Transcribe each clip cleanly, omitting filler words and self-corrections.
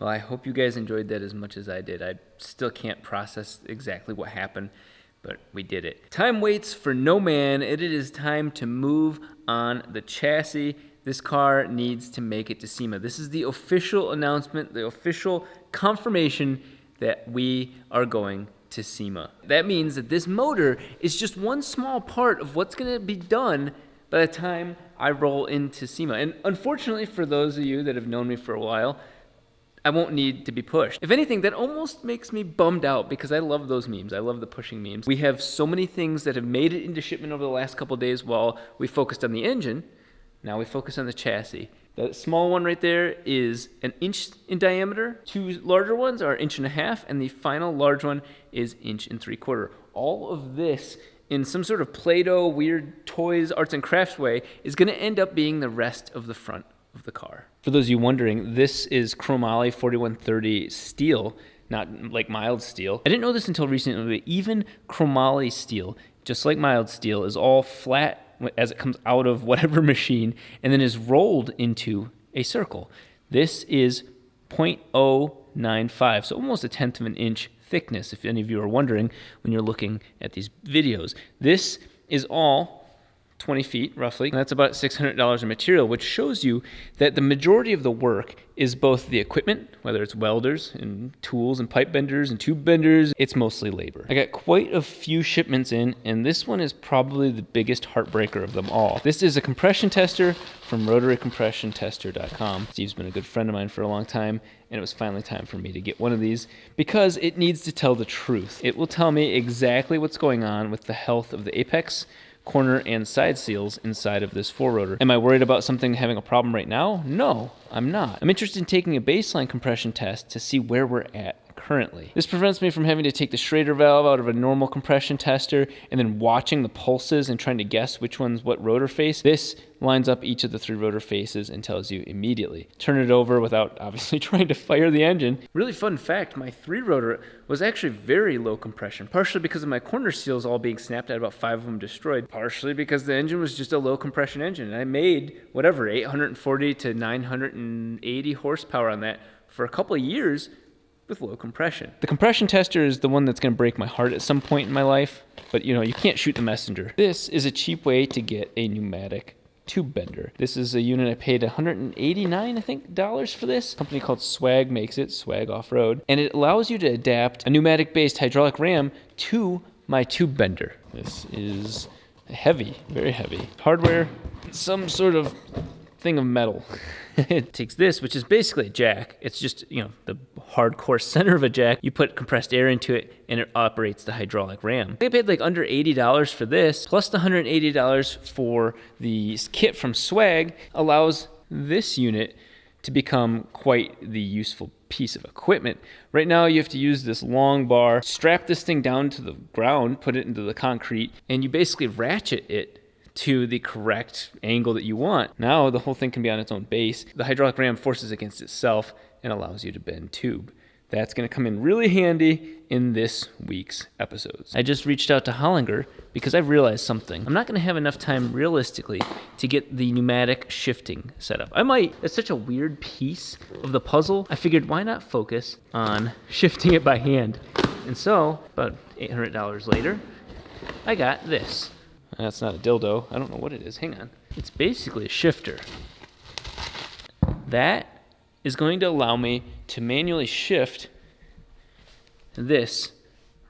Well, I hope you guys enjoyed that as much as I did. I still can't process exactly what happened, but we did it. Time waits for no man, and it is time to move on the chassis. This car needs to make it to SEMA. This is the official announcement, the official confirmation that we are going to SEMA. That means that this motor is just one small part of what's going to be done by the time I roll into SEMA. And unfortunately, for those of you that have known me for a while, I won't need to be pushed. If anything, that almost makes me bummed out because I love those memes. I love the pushing memes. We have so many things that have made it into shipment over the last couple of days while we focused on the engine. Now we focus on the chassis. The small one right there is 1 inch in diameter. 2 larger ones are 1.5 inches, and the final large one is 1.75 inches. All of this in some sort of Play-Doh, weird toys, arts and crafts way is gonna end up being the rest of the front of the car. For those of you wondering, this is chromoly 4130 steel, not like mild steel. I didn't know this until recently, but even chromoly steel, just like mild steel, is all flat as it comes out of whatever machine and then is rolled into a circle. This is 0.095, so almost 1/10 of an inch thickness, if any of you are wondering when you're looking at these videos. This is all 20 feet roughly, and that's about $600 of material, which shows you that the majority of the work is both the equipment, whether it's welders and tools and pipe benders and tube benders, it's mostly labor. I got quite a few shipments in, and this one is probably the biggest heartbreaker of them all. This is a compression tester from rotarycompressiontester.com. Steve's been a good friend of mine for a long time, and it was finally time for me to get one of these because it needs to tell the truth. It will tell me exactly what's going on with the health of the apex, corner, and side seals inside of this 4-rotor. Am I worried about something having a problem right now? No, I'm not. I'm interested in taking a baseline compression test to see where we're at currently. This prevents me from having to take the Schrader valve out of a normal compression tester and then watching the pulses and trying to guess which one's what rotor face. This lines up each of the 3 rotor faces and tells you immediately. Turn it over without obviously trying to fire the engine. Really fun fact, my 3-rotor was actually very low compression, partially because of my corner seals all being snapped. I had about 5 of them destroyed, partially because the engine was just a low compression engine. And I made, 840 to 980 horsepower on that for a couple of years with low compression. The compression tester is the one that's going to break my heart at some point in my life, but you can't shoot the messenger. This is a cheap way to get a pneumatic tube bender. This is a unit I paid $189 for this. A company called Swag makes it, Swag Off-Road, and it allows you to adapt a pneumatic-based hydraulic ram to my tube bender. This is heavy, very heavy. Hardware, some sort of thing of metal. It takes this, which is basically a jack. It's just, the hardcore center of a jack. You put compressed air into it, and it operates the hydraulic ram. I paid like under $80 for this, plus the $180 for the kit from Swag allows this unit to become quite the useful piece of equipment. Right now, you have to use this long bar, strap this thing down to the ground, put it into the concrete, and you basically ratchet it to the correct angle that you want. Now the whole thing can be on its own base. The hydraulic ram forces against itself and allows you to bend tube. That's going to come in really handy in this week's episodes. I just reached out to Hollinger because I've realized something. I'm not going to have enough time realistically to get the pneumatic shifting set up. I might. It's such a weird piece of the puzzle. I figured why not focus on shifting it by hand. And so about $800 later, I got this. That's not a dildo. I don't know what it is. Hang on. It's basically a shifter. That is going to allow me to manually shift this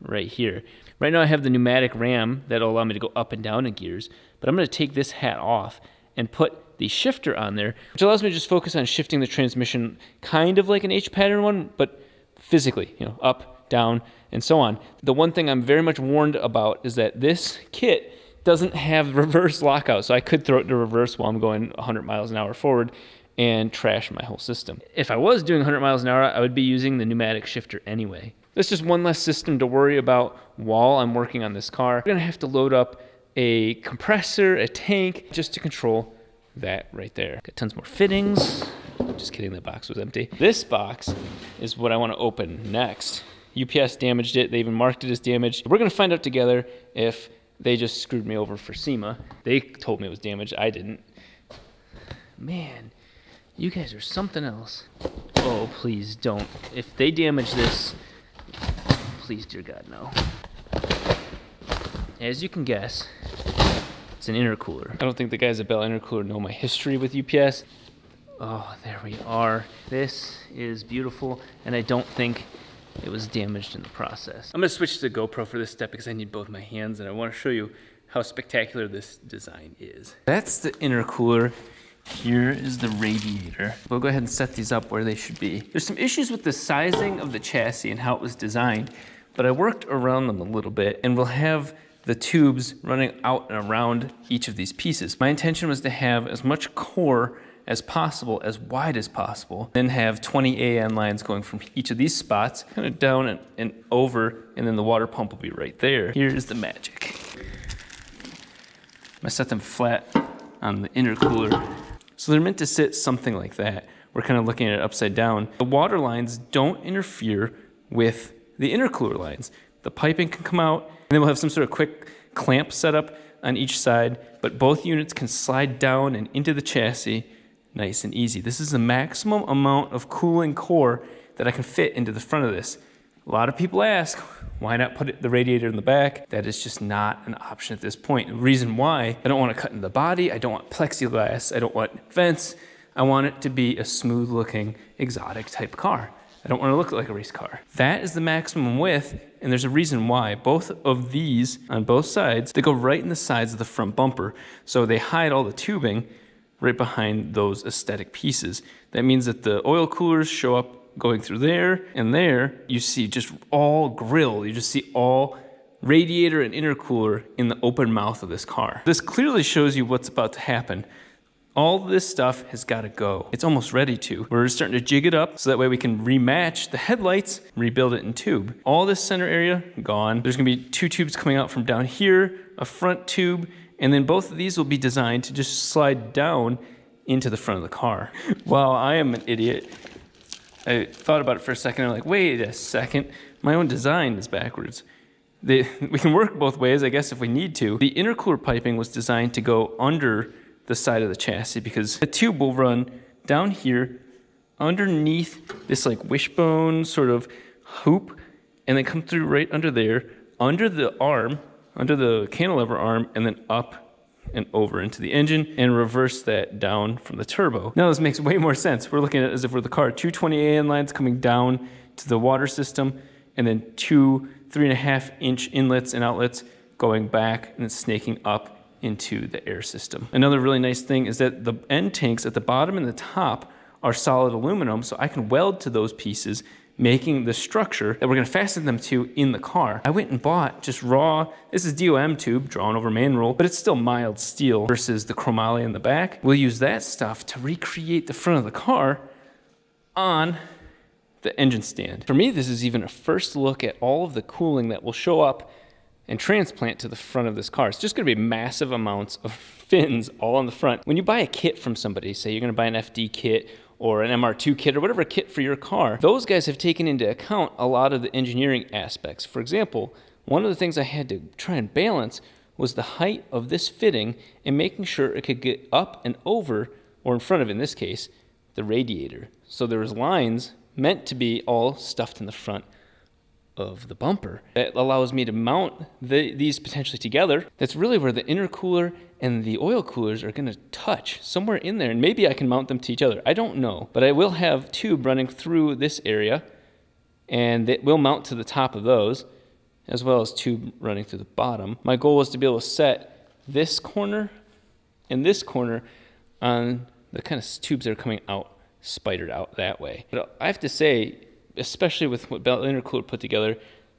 right here. Right now I have the pneumatic ram that'll allow me to go up and down in gears, but I'm going to take this hat off and put the shifter on there, which allows me to just focus on shifting the transmission kind of like an H-pattern one, but physically, up, down, and so on. The one thing I'm very much warned about is that this kit doesn't have reverse lockout, so I could throw it to reverse while I'm going 100 miles an hour forward and trash my whole system. If I was doing 100 miles an hour, I would be using the pneumatic shifter anyway. That's just one less system to worry about while I'm working on this car. I'm gonna have to load up a compressor, a tank, just to control that right there. Got tons more fittings. Just kidding, that box was empty. This box is what I want to open next. UPS damaged it. They even marked it as damaged. We're gonna find out together if they just screwed me over for SEMA. They told me it was damaged. I didn't. Man, you guys are something else. Oh, please don't. If they damage this, please, dear God, no. As you can guess, it's an intercooler. I don't think the guys at Bell Intercooler know my history with UPS. Oh, there we are. This is beautiful, and I don't think it was damaged in the process. I'm gonna switch to the GoPro for this step because I need both my hands, and I wanna show you how spectacular this design is. That's the intercooler. Here is the radiator. We'll go ahead and set these up where they should be. There's some issues with the sizing of the chassis and how it was designed, but I worked around them a little bit, and we'll have the tubes running out and around each of these pieces. My intention was to have as much core as possible, as wide as possible, then have 20 AN lines going from each of these spots, kind of down and over, and then the water pump will be right there. Here's the magic. I'm gonna set them flat on the intercooler. So they're meant to sit something like that. We're kind of looking at it upside down. The water lines don't interfere with the intercooler lines. The piping can come out, and then we'll have some sort of quick clamp set up on each side, but both units can slide down and into the chassis nice and easy. This is the maximum amount of cooling core that I can fit into the front of this. A lot of people ask, why not put the radiator in the back? That is just not an option at this point. The reason why, I don't want to cut into the body, I don't want plexiglass, I don't want vents. I want it to be a smooth looking, exotic type car. I don't want to look like a race car. That is the maximum width, and there's a reason why. Both of these, on both sides, they go right in the sides of the front bumper. So they hide all the tubing right behind those aesthetic pieces. That means that the oil coolers show up going through there, and there you see just all grill. You just see all radiator and intercooler in the open mouth of this car. This clearly shows you what's about to happen. All this stuff has got to go. It's almost ready to. We're starting to jig it up so that way we can rematch the headlights, rebuild it in tube. All this center area, gone. There's gonna be two tubes coming out from down here, a front tube, and then both of these will be designed to just slide down into the front of the car. Wow, I am an idiot. I thought about it for a second, I'm like, wait a second, my own design is backwards. We can work both ways, I guess, if we need to. The intercooler piping was designed to go under the side of the chassis because the tube will run down here underneath this like wishbone sort of hoop and then come through right under there, under the arm, under the cantilever arm, and then up and over into the engine and reverse that down from the turbo. Now this makes way more sense. We're looking at it as if we're the car. 220 AN lines coming down to the water system and then two 3.5 inch inlets and outlets going back and then snaking up into the air system. Another really nice thing is that the end tanks at the bottom and the top are solid aluminum, so I can weld to those pieces, making the structure that we're gonna fasten them to in the car. I went and bought just raw, this is DOM tube, drawn over manual, but it's still mild steel versus the chromoly in the back. We'll use that stuff to recreate the front of the car on the engine stand. For me, this is even a first look at all of the cooling that will show up and transplant to the front of this car. It's just gonna be massive amounts of fins all on the front. When you buy a kit from somebody, say you're gonna buy an FD kit or an MR2 kit or whatever kit for your car, those guys have taken into account a lot of the engineering aspects. For example, one of the things I had to try and balance was the height of this fitting and making sure it could get up and over, or in front of, in this case, the radiator. So there was lines meant to be all stuffed in the front of the bumper. That allows me to mount these potentially together. That's really where the intercooler and the oil coolers are gonna touch, somewhere in there, and maybe I can mount them to each other. I don't know, but I will have tube running through this area, and it will mount to the top of those, as well as tube running through the bottom. My goal was to be able to set this corner and this corner on the kind of tubes that are coming out, spidered out that way. But I have to say, especially with what Bell Intercooler put together,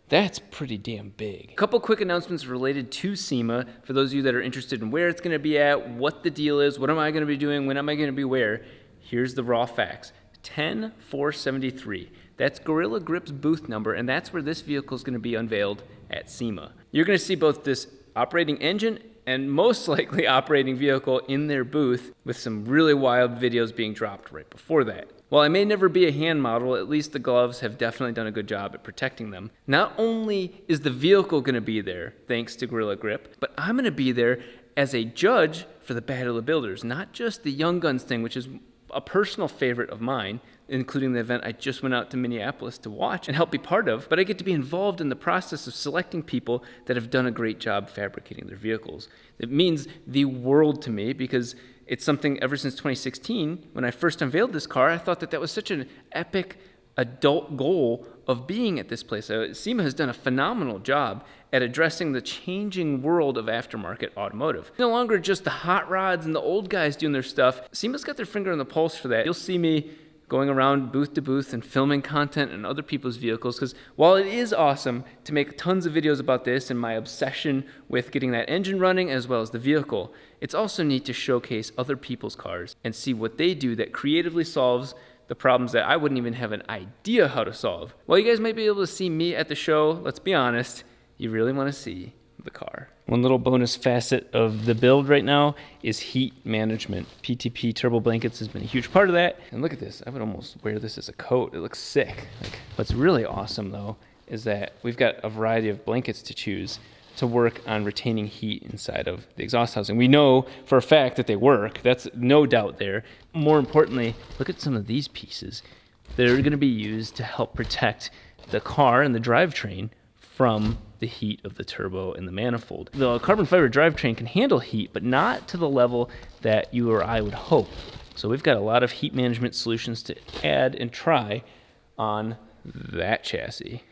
that's pretty damn big. A couple quick announcements related to SEMA for those of you that are interested in where it's gonna be at, what the deal is, what am I gonna be doing, when am I gonna be where. Here's the raw facts. 10473. That's Gorilla Grip's booth number, and that's where this vehicle is gonna be unveiled at SEMA. You're gonna see both this operating engine and most likely operating vehicle in their booth with some really wild videos being dropped right before that. While I may never be a hand model, at least the gloves have definitely done a good job at protecting them. Not only is the vehicle gonna be there, thanks to Gorilla Grip, but I'm gonna be there as a judge for the Battle of the Builders, not just the Young Guns thing, which is a personal favorite of mine. including the event I just went out to Minneapolis to watch and help be part of, but I get to be involved in the process of selecting people that have done a great job fabricating their vehicles. It means the world to me because it's something ever since 2016, when I first unveiled this car, I thought that was such an epic adult goal of being at this place. SEMA has done a phenomenal job at addressing the changing world of aftermarket automotive. No longer just the hot rods and the old guys doing their stuff. SEMA's got their finger on the pulse for that. You'll see me going around booth to booth and filming content in other people's vehicles, because while it is awesome to make tons of videos about this and my obsession with getting that engine running as well as the vehicle, it's also neat to showcase other people's cars and see what they do that creatively solves the problems that I wouldn't even have an idea how to solve. While you guys might be able to see me at the show, let's be honest, you really want to see the car. One little bonus facet of the build right now is heat management. PTP turbo blankets has been a huge part of that. And look at this, I would almost wear this as a coat. It looks sick. What's really awesome though is that we've got a variety of blankets to choose to work on retaining heat inside of the exhaust housing. We know for a fact that they work. That's no doubt there. More importantly, look at some of these pieces. They're going to be used to help protect the car and the drivetrain from the heat of the turbo and the manifold. The carbon fiber drivetrain can handle heat, but not to the level that you or I would hope. So we've got a lot of heat management solutions to add and try on that chassis.